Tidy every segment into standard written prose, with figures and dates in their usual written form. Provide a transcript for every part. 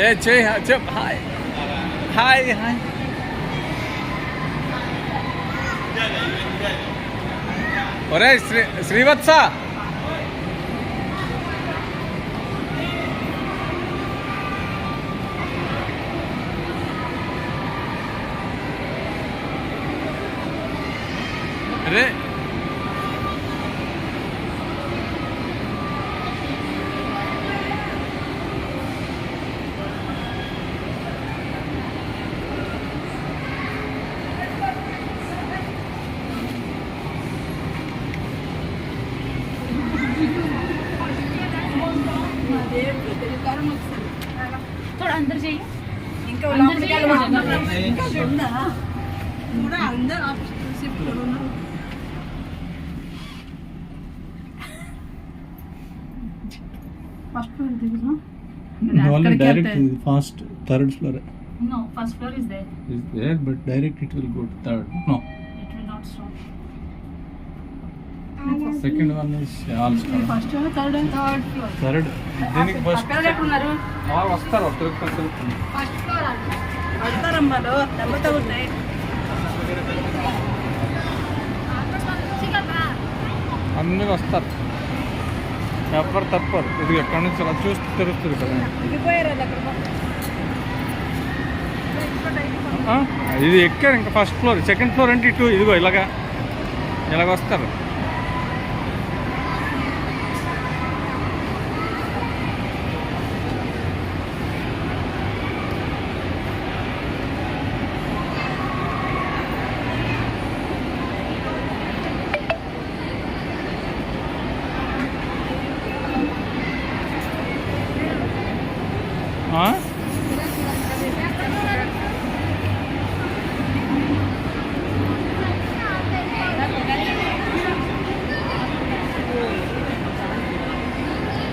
ఏ చెప్ hi hi hi. ఒరే శ్రీవత్స, అరే थोड़ा अंदर जाइए. इनका अंदर जाइए. पूरा अंदर आप शिफ्ट करो ना. फर्स्ट फ्लोर देखो ना. direct fast third floor No, first floor is there. is there, but direct it will go to third. No, It will not stop. second one is also first है third है. Third floor. third. దీనికి first అక్కడ ఉన్నారు. వస్తారు తిరుగుతారు. First floor అండి. అడతారమ్మలో దెబ్బతో ఉంటాయి. అందరూ వస్తారు, ఎవరు తప్పరు. ఇది ఎక్కడి నుంచి అలా చూస్తూ తెలుస్తుంది కదా. దిగిపోయారు అది అక్కడ. ఇది ఎక్కారు ఇంకా ఫస్ట్ ఫ్లోర్. సెకండ్ ఫ్లోర్ అంటే ఇటు ఇదిగో ఇలాగ వస్తారు.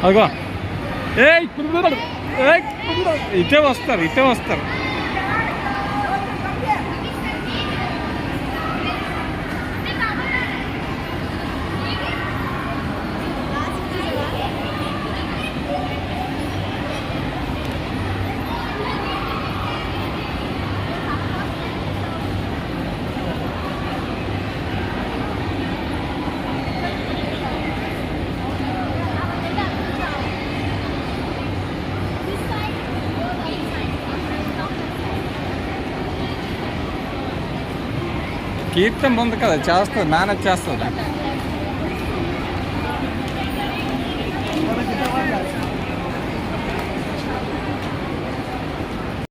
అదిగో ఇటే వస్తారు. కీర్తన ఉంది కదా, చేస్తుంది, మేనేజ్ చేస్తుంది.